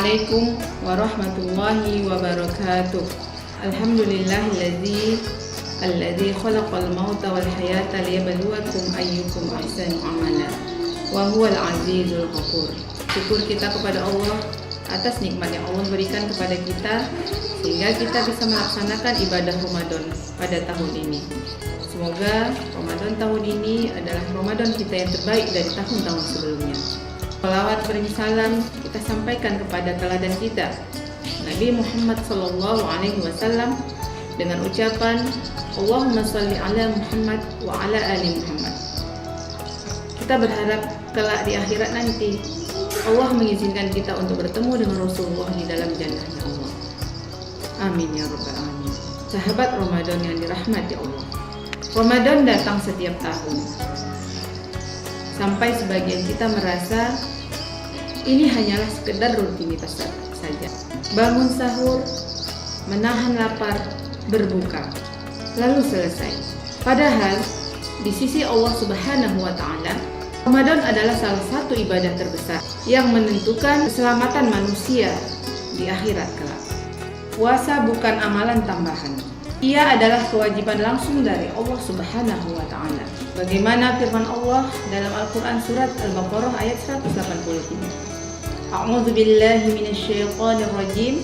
Assalamualaikum warahmatullahi wabarakatuh. Alhamdulillahilladzi khalaqal mauta wal hayata liyabluwakum ayyukum ahsanu amala wa huwal azizul ghafur. Syukur kita kepada Allah atas nikmat yang Allah berikan kepada kita sehingga kita bisa melaksanakan ibadah Ramadan pada tahun ini. Semoga Ramadan tahun ini adalah Ramadan kita yang terbaik dari tahun-tahun sebelumnya. Salawat salam kita sampaikan kepada teladan kita Nabi Muhammad SAW dengan ucapan Allahumma salli ala Muhammad wa ala ali Muhammad. Kita berharap kelak di akhirat nanti Allah mengizinkan kita untuk bertemu dengan Rasulullah di dalam jannahnya Allah. Amin ya rabbal alamin. Sahabat Ramadan yang dirahmati Allah, Ramadan datang setiap tahun. Sampai sebagian kita merasa ini hanyalah sekedar rutinitas saja. Bangun sahur, menahan lapar, berbuka, lalu selesai. Padahal di sisi Allah Subhanahu wa taala, Ramadan adalah salah satu ibadah terbesar yang menentukan keselamatan manusia di akhirat kelak. Puasa bukan amalan tambahan. Ia adalah kewajiban langsung dari Allah Subhanahu wa taala. Bagaimana firman Allah dalam Al-Qur'an surat Al-Baqarah ayat 183. A'udzu billahi minasyaitonir rajim.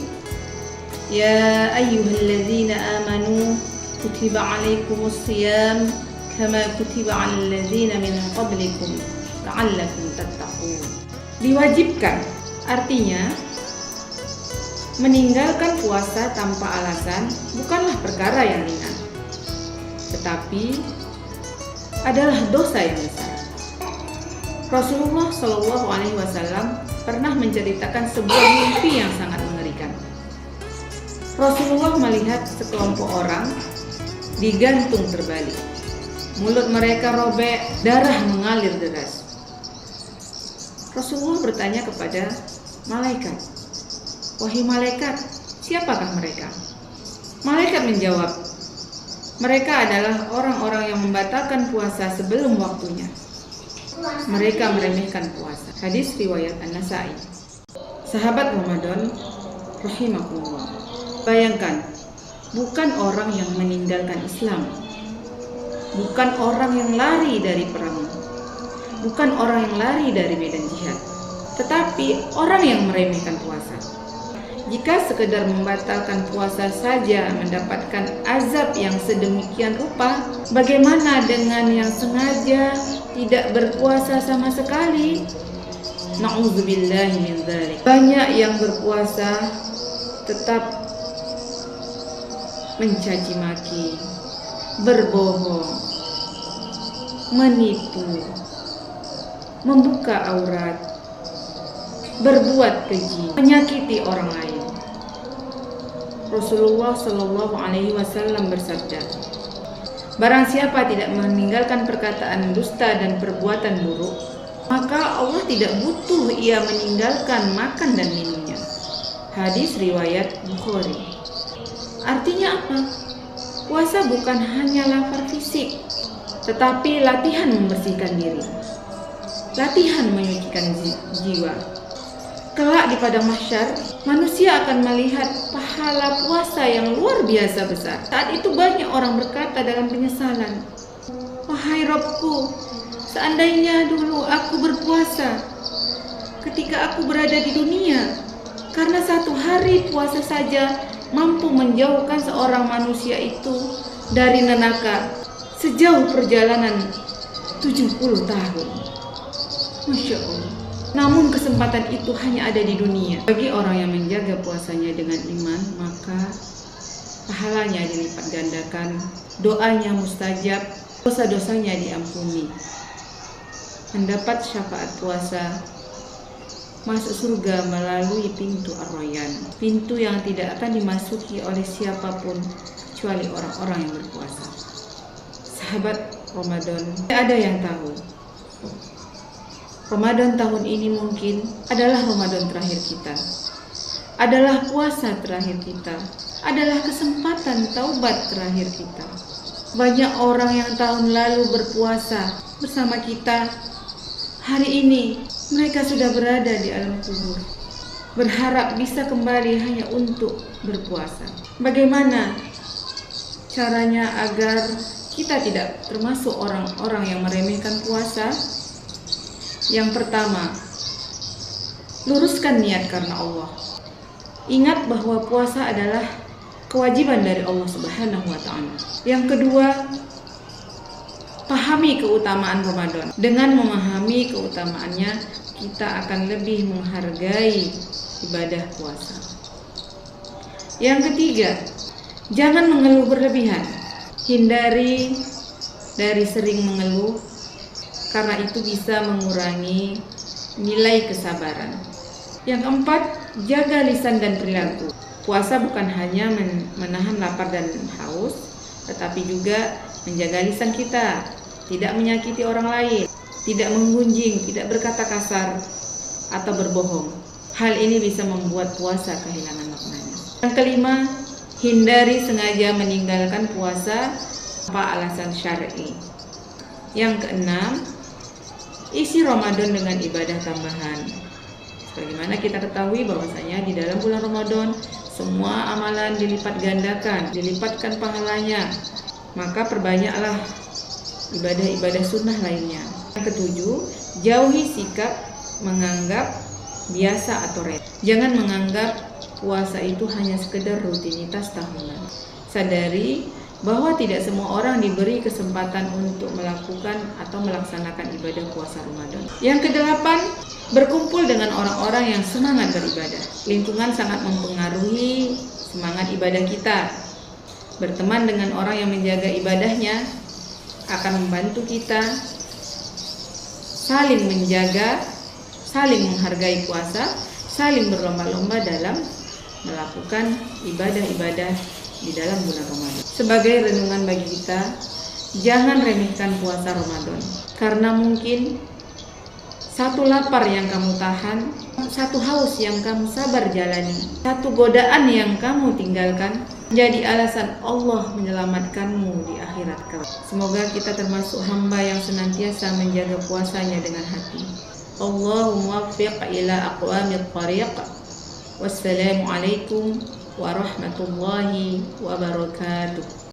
Ya ayyuhalladzina amanu kutiba 'alaikumus shiyam kama kutiba 'alal ladzina min qablikum la'allakum tattaqun. Diwajibkan artinya meninggalkan puasa tanpa alasan bukanlah perkara yang ringan, tetapi adalah dosa yang besar. Rasulullah SAW pernah menceritakan sebuah mimpi yang sangat mengerikan. Rasulullah melihat sekelompok orang digantung terbalik. Mulut mereka robek, darah mengalir deras. Rasulullah bertanya kepada malaikat, "Wahai malaikat, siapakah mereka?" Malaikat menjawab, "Mereka adalah orang-orang yang membatalkan puasa sebelum waktunya. Mereka meremehkan puasa." Hadis riwayat An-Nasa'i. Sahabat Ramadan rahimakumullah, bayangkan, bukan orang yang meninggalkan Islam, bukan orang yang lari dari perang, bukan orang yang lari dari medan jihad, tetapi orang yang meremehkan puasa. Jika sekedar membatalkan puasa saja mendapatkan azab yang sedemikian rupa, bagaimana dengan yang sengaja tidak berpuasa sama sekali? Na'udzubillahi min dzalik. Banyak yang berpuasa tetap mencaci maki, berbohong, menipu, membuka aurat, berbuat keji, menyakiti orang lain. Rasulullah SAW bersabda, "Barang siapa tidak meninggalkan perkataan dusta dan perbuatan buruk, maka Allah tidak butuh ia meninggalkan makan dan minumnya." Hadis riwayat Bukhari. Artinya apa? Puasa bukan hanya lapar fisik, tetapi latihan membersihkan diri, latihan menyucikan jiwa. Kelak di padang mahsyar, manusia akan melihat pahala puasa yang luar biasa besar. Saat itu banyak orang berkata dalam penyesalan, "Wahai Rabbku, seandainya dulu aku berpuasa ketika aku berada di dunia, karena satu hari puasa saja mampu menjauhkan seorang manusia itu dari neraka sejauh perjalanan 70 tahun. Masya Allah. Namun kesempatan itu hanya ada di dunia. Bagi orang yang menjaga puasanya dengan iman, maka pahalanya dilipat gandakan, doanya mustajab, dosa-dosanya diampuni, mendapat syafaat puasa, masuk surga melalui pintu Ar-Rayyan, pintu yang tidak akan dimasuki oleh siapapun kecuali orang-orang yang berpuasa. Sahabat Ramadan, ada yang tahu Ramadan tahun ini mungkin adalah Ramadan terakhir kita, adalah puasa terakhir kita, adalah kesempatan taubat terakhir kita. Banyak orang yang tahun lalu berpuasa bersama kita, hari ini mereka sudah berada di alam kubur. berharap bisa kembali hanya untuk berpuasa. Bagaimana caranya agar kita tidak termasuk orang-orang yang meremehkan puasa? Yang pertama, luruskan niat karena Allah. Ingat bahwa puasa adalah kewajiban dari Allah Subhanahu wa Ta'ala. Yang kedua, pahami keutamaan Ramadan. Dengan memahami keutamaannya, kita akan lebih menghargai ibadah puasa. Yang ketiga, jangan mengeluh berlebihan. Hindari dari sering mengeluh, karena itu bisa mengurangi nilai kesabaran. Yang keempat, jaga lisan dan perilaku. Puasa bukan hanya menahan lapar dan haus, tetapi juga menjaga lisan kita, tidak menyakiti orang lain, tidak menggunjing, tidak berkata kasar, atau berbohong. Hal ini bisa membuat puasa kehilangan maknanya. Yang kelima, hindari sengaja meninggalkan puasa tanpa alasan syar'i. Yang keenam, isi Ramadan dengan ibadah tambahan. Sebagaimana kita ketahui bahwasanya di dalam bulan Ramadan semua amalan dilipat gandakan, dilipatkan pahalanya. Maka perbanyaklah ibadah-ibadah sunnah lainnya. Yang ketujuh, jauhi sikap menganggap biasa atau remeh. Jangan menganggap puasa itu hanya sekedar rutinitas tahunan. Sadari bahwa tidak semua orang diberi kesempatan untuk melakukan atau melaksanakan ibadah puasa Ramadan. Yang kedelapan, berkumpul dengan orang-orang yang semangat beribadah. Lingkungan sangat mempengaruhi semangat ibadah kita. Berteman dengan orang yang menjaga ibadahnya akan membantu kita saling menjaga, saling menghargai puasa, saling berlomba-lomba dalam melakukan ibadah-ibadah di dalam bulan Ramadan. Sebagai renungan bagi kita, jangan remehkan puasa Ramadan, karena mungkin satu lapar yang kamu tahan, satu haus yang kamu sabar jalani, satu godaan yang kamu tinggalkan, menjadi alasan Allah menyelamatkanmu di akhirat kelak. Semoga kita termasuk hamba yang senantiasa menjaga puasanya dengan hati. Allahumma waffiq ila aqwamit thariq. Wassalamualaikum warahmatullahi wabarakatuh.